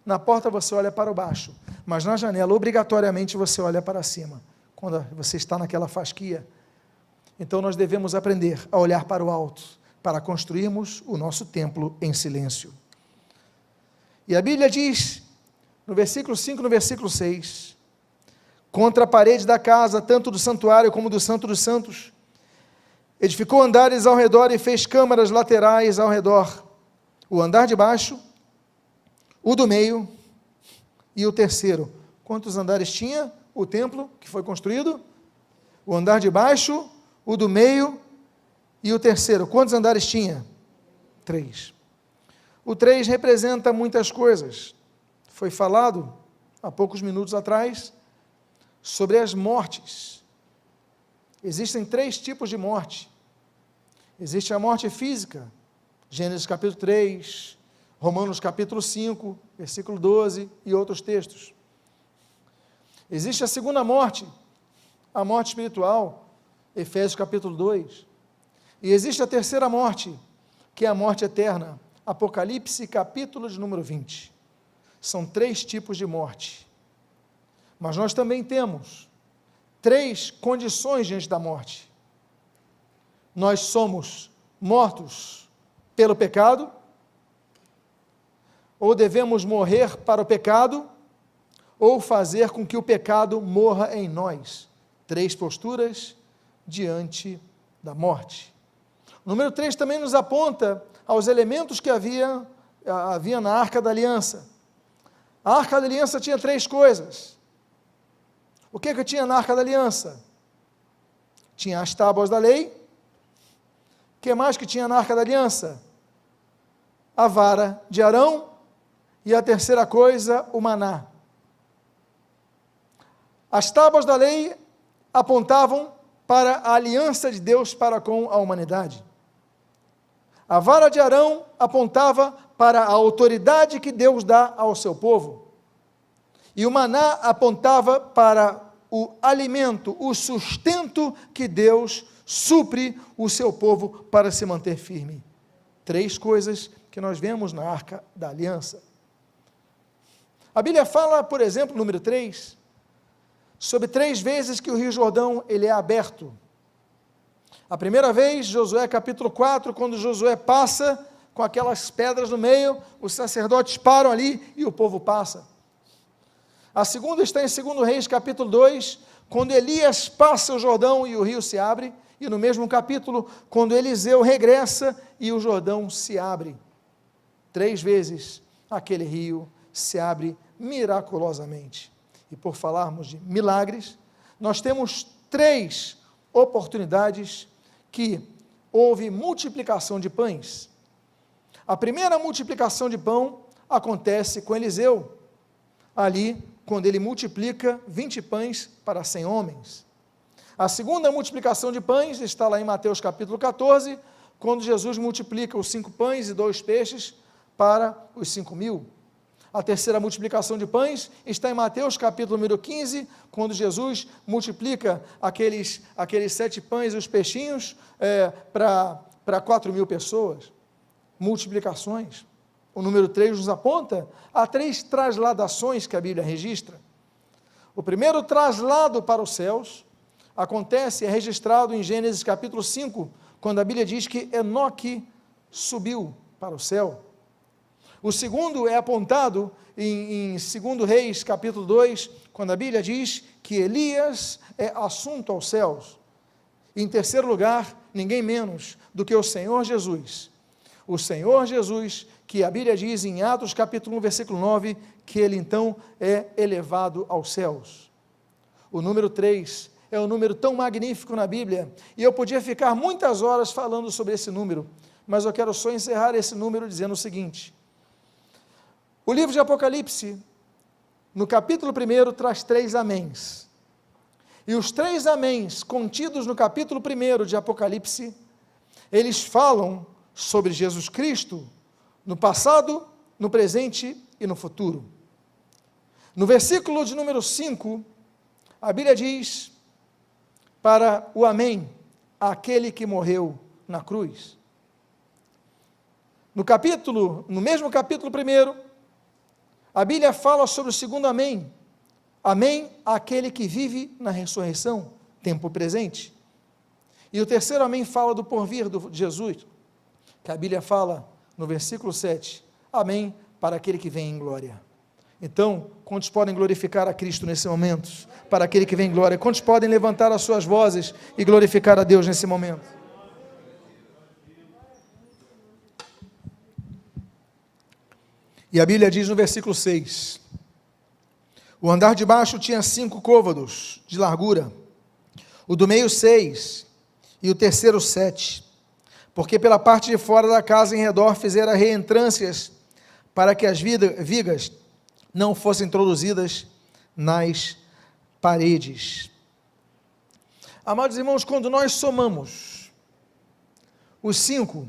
Na porta você olha para o baixo, mas na janela, obrigatoriamente, você olha para cima, quando você está naquela fasquia. Então nós devemos aprender a olhar para o alto, para construirmos o nosso templo em silêncio. E a Bíblia diz, no versículo 5 e no versículo 6, contra a parede da casa, tanto do santuário como do Santo dos Santos, edificou andares ao redor e fez câmaras laterais ao redor, o andar de baixo, o do meio e o terceiro. Quantos andares tinha o templo que foi construído? O andar de baixo, o do meio e o terceiro. Quantos andares tinha? 3. O 3 representa muitas coisas. Foi falado há poucos minutos atrás sobre as mortes. Existem 3 tipos de morte. Existe a morte física, Gênesis capítulo 3, Romanos capítulo 5, versículo 12 e outros textos. Existe a segunda morte, a morte espiritual, Efésios capítulo 2. E existe a terceira morte, que é a morte eterna, Apocalipse capítulo de número 20. São 3 tipos de morte. Mas nós também temos 3 condições diante da morte. Nós somos mortos pelo pecado, ou devemos morrer para o pecado, ou fazer com que o pecado morra em nós. 3 posturas diante da morte. O número 3 também nos aponta aos elementos que havia na Arca da Aliança. A Arca da Aliança tinha 3 coisas. O que tinha na Arca da Aliança? Tinha as tábuas da lei. O que mais que tinha na Arca da Aliança? A vara de Arão. E a terceira coisa, o maná. As tábuas da lei apontavam para a aliança de Deus para com a humanidade. A vara de Arão apontava para a autoridade que Deus dá ao seu povo. E o maná apontava para o alimento, o sustento que Deus supre o seu povo para se manter firme. 3 coisas que nós vemos na Arca da Aliança. A Bíblia fala, por exemplo, número 3, sobre 3 vezes que o Rio Jordão ele é aberto. A primeira vez, Josué capítulo 4, quando Josué passa com aquelas pedras no meio, os sacerdotes param ali e o povo passa. A segunda está em 2 Reis capítulo 2, quando Elias passa o Jordão e o rio se abre, e no mesmo capítulo, quando Eliseu regressa e o Jordão se abre. 3 vezes aquele rio se abre miraculosamente. E por falarmos de milagres, nós temos 3 oportunidades que houve multiplicação de pães. A primeira multiplicação de pão acontece com Eliseu, ali quando ele multiplica 20 pães para 100 homens. A segunda multiplicação de pães está lá em Mateus capítulo 14, quando Jesus multiplica os 5 pães e 2 peixes para os 5.000. A terceira multiplicação de pães está em Mateus capítulo número 15, quando Jesus multiplica aqueles 7 pães e os peixinhos para 4.000 pessoas. Multiplicações. O número 3 nos aponta a 3 trasladações que a Bíblia registra. O primeiro traslado para os céus acontece, é registrado em Gênesis capítulo 5, quando a Bíblia diz que Enoque subiu para o céu. O segundo é apontado em 2 Reis, capítulo 2, quando a Bíblia diz que Elias é assunto aos céus. E em terceiro lugar, ninguém menos do que o Senhor Jesus. O Senhor Jesus, que a Bíblia diz em Atos, capítulo 1, versículo 9, que ele então é elevado aos céus. O número 3 é um número tão magnífico na Bíblia, e eu podia ficar muitas horas falando sobre esse número, mas eu quero só encerrar esse número dizendo o seguinte: o livro de Apocalipse, no capítulo 1, traz 3 améns. E os 3 améns contidos no capítulo 1 de Apocalipse, eles falam sobre Jesus Cristo no passado, no presente e no futuro. No versículo de número 5, a Bíblia diz: para o amém, aquele que morreu na cruz. No mesmo capítulo 1, A Bíblia fala sobre o segundo amém. Amém àquele que vive na ressurreição, tempo presente. E o terceiro amém fala do porvir de Jesus, que a Bíblia fala no versículo 7, amém para aquele que vem em glória. Então, quantos podem glorificar a Cristo nesse momento? Para aquele que vem em glória. Quantos podem levantar as suas vozes e glorificar a Deus nesse momento? E a Bíblia diz no versículo 6, o andar de baixo tinha 5 côvados de largura, o do meio 6, e o terceiro 7, porque pela parte de fora da casa em redor fizera reentrâncias, para que as vigas não fossem introduzidas nas paredes. Amados irmãos, quando nós somamos os 5,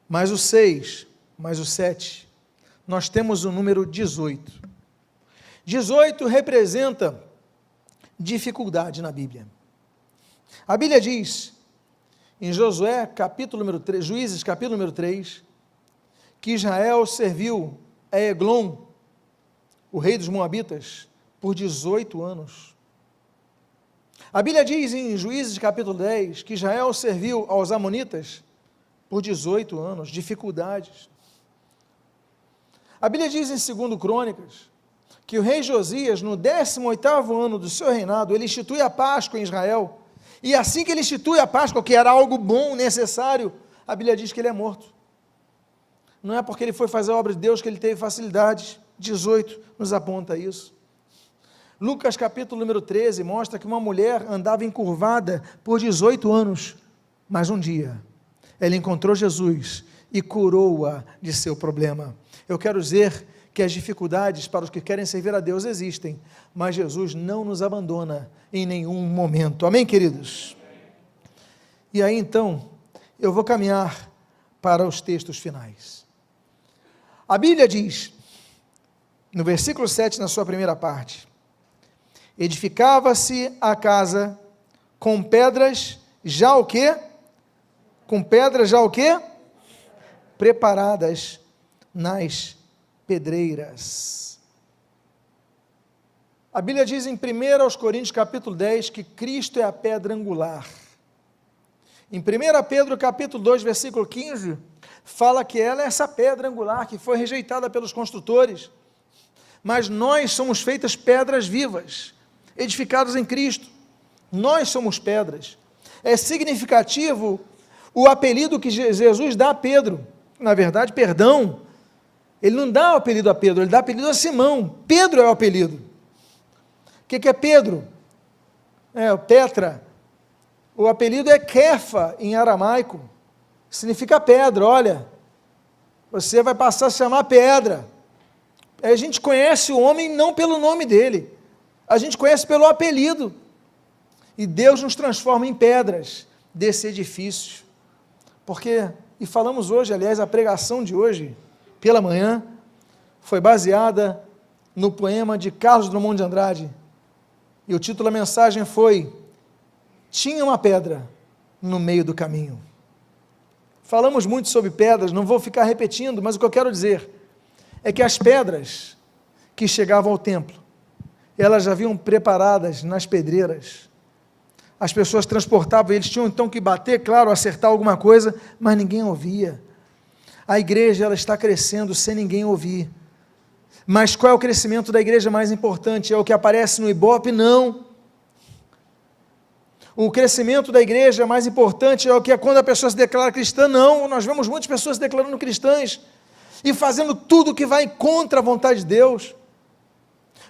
mais o 6, mais o 7, nós temos o número 18. 18 representa dificuldade na Bíblia. A Bíblia diz, em Josué, capítulo número 3, Juízes, capítulo número 3, que Israel serviu a Eglon, o rei dos Moabitas, por 18 anos. A Bíblia diz em Juízes, capítulo 10, que Israel serviu aos Amonitas por 18 anos, dificuldades. A Bíblia diz em 2 Crônicas, que o rei Josias, no 18º ano do seu reinado, ele institui a Páscoa em Israel, e assim que ele institui a Páscoa, que era algo bom, necessário, a Bíblia diz que ele é morto. Não é porque ele foi fazer a obra de Deus que ele teve facilidades. 18 nos aponta isso. Lucas capítulo número 13 mostra que uma mulher andava encurvada por 18 anos, mas um dia ela encontrou Jesus e curou-a de seu problema. Eu quero dizer que as dificuldades para os que querem servir a Deus existem, mas Jesus não nos abandona em nenhum momento. Amém, queridos? E aí então, eu vou caminhar para os textos finais. A Bíblia diz, no versículo 7, na sua primeira parte, edificava-se a casa com pedras já o quê? Com pedras já o quê? Preparadas nas pedreiras. A Bíblia diz em 1 Coríntios capítulo 10 que Cristo é a pedra angular. Em 1 Pedro capítulo 2 versículo 15 fala que ela é essa pedra angular que foi rejeitada pelos construtores, mas nós somos feitas pedras vivas, edificadas em Cristo. Nós somos pedras. É significativo o apelido que Jesus dá a Pedro. Na verdade, perdão, ele não dá o apelido a Pedro, ele dá o apelido a Simão. Pedro é o apelido. O que é Pedro? É o Petra. O apelido é Kefa em aramaico, significa pedra. Olha, você vai passar a se chamar pedra. A gente conhece o homem não pelo nome dele, a gente conhece pelo apelido, e Deus nos transforma em pedras desse edifício, porque, e falamos hoje, aliás, a pregação de hoje, pela manhã, foi baseada no poema de Carlos Drummond de Andrade, e o título da mensagem foi, tinha uma pedra no meio do caminho. Falamos muito sobre pedras, não vou ficar repetindo, mas o que eu quero dizer é que as pedras que chegavam ao templo, elas já haviam preparadas nas pedreiras, as pessoas transportavam, eles tinham então que bater, claro, acertar alguma coisa, mas ninguém ouvia. A igreja, ela está crescendo sem ninguém ouvir, mas qual é o crescimento da igreja mais importante? É o que aparece no Ibope? Não. O crescimento da igreja mais importante é o que é quando a pessoa se declara cristã? Não, nós vemos muitas pessoas se declarando cristãs, e fazendo tudo que vai contra a vontade de Deus,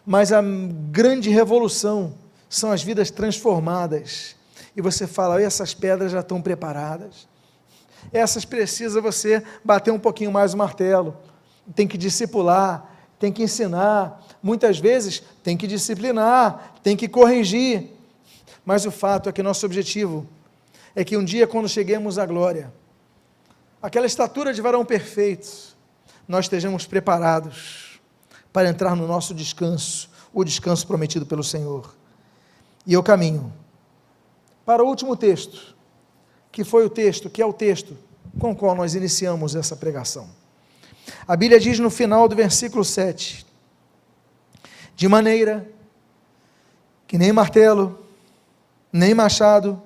mas a grande revolução são as vidas transformadas, e você fala, essas pedras já estão preparadas, essas precisa você bater um pouquinho mais o martelo, tem que discipular, tem que ensinar, muitas vezes tem que disciplinar, tem que corrigir, mas o fato é que nosso objetivo é que um dia, quando cheguemos à glória, aquela estatura de varão perfeito, nós estejamos preparados para entrar no nosso descanso, o descanso prometido pelo Senhor. E eu caminho para o último texto, que é o texto com o qual nós iniciamos essa pregação. A Bíblia diz no final do versículo 7, de maneira que nem martelo, nem machado,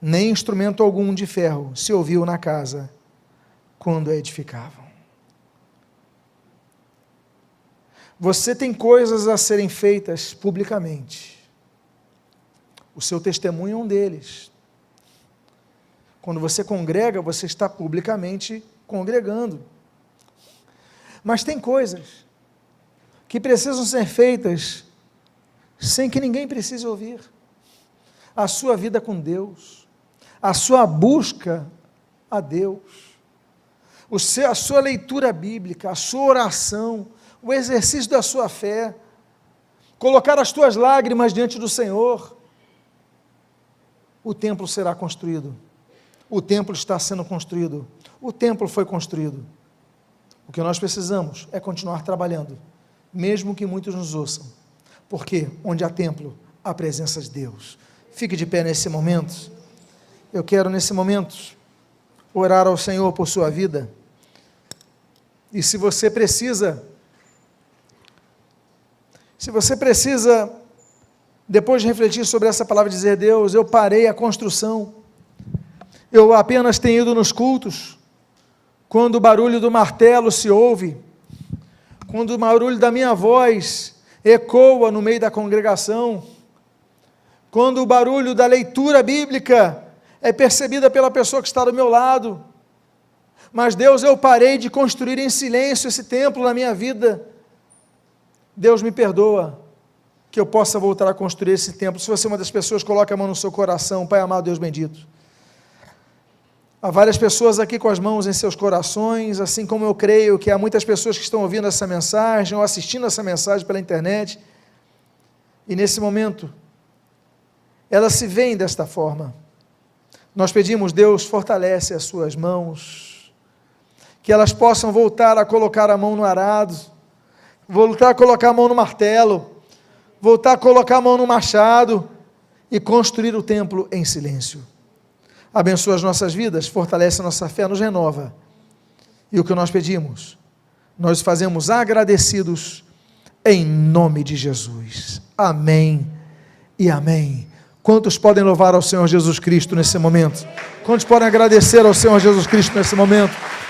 nem instrumento algum de ferro se ouviu na casa quando a edificavam. Você tem coisas a serem feitas publicamente. O seu testemunho é um deles. Quando você congrega, você está publicamente congregando. Mas tem coisas que precisam ser feitas sem que ninguém precise ouvir. A sua vida com Deus, a sua busca a Deus, a sua leitura bíblica, a sua oração, o exercício da sua fé, colocar as tuas lágrimas diante do Senhor. O templo será construído. O templo está sendo construído. O templo foi construído. O que nós precisamos é continuar trabalhando, mesmo que muitos nos ouçam. Porque onde há templo, há presença de Deus. Fique de pé nesse momento. Eu quero, nesse momento, orar ao Senhor por sua vida. E se você precisa, depois de refletir sobre essa palavra, dizer: Deus, eu parei a construção, eu apenas tenho ido nos cultos, quando o barulho do martelo se ouve, quando o barulho da minha voz ecoa no meio da congregação, quando o barulho da leitura bíblica é percebida pela pessoa que está do meu lado. Mas Deus, eu parei de construir em silêncio esse templo na minha vida. Deus, me perdoa, que eu possa voltar a construir esse templo. Se você é uma das pessoas, coloque a mão no seu coração. Pai amado, Deus bendito, há várias pessoas aqui com as mãos em seus corações, assim como eu creio que há muitas pessoas que estão ouvindo essa mensagem ou assistindo essa mensagem pela internet, e nesse momento elas se veem desta forma. Nós pedimos: Deus, fortalece as suas mãos, que elas possam voltar a colocar a mão no arado, voltar a colocar a mão no martelo, voltar a colocar a mão no machado e construir o templo em silêncio. Abençoa as nossas vidas, fortalece a nossa fé, nos renova. E o que nós pedimos, nós fazemos agradecidos em nome de Jesus. Amém e amém. Quantos podem louvar ao Senhor Jesus Cristo nesse momento? Quantos podem agradecer ao Senhor Jesus Cristo nesse momento?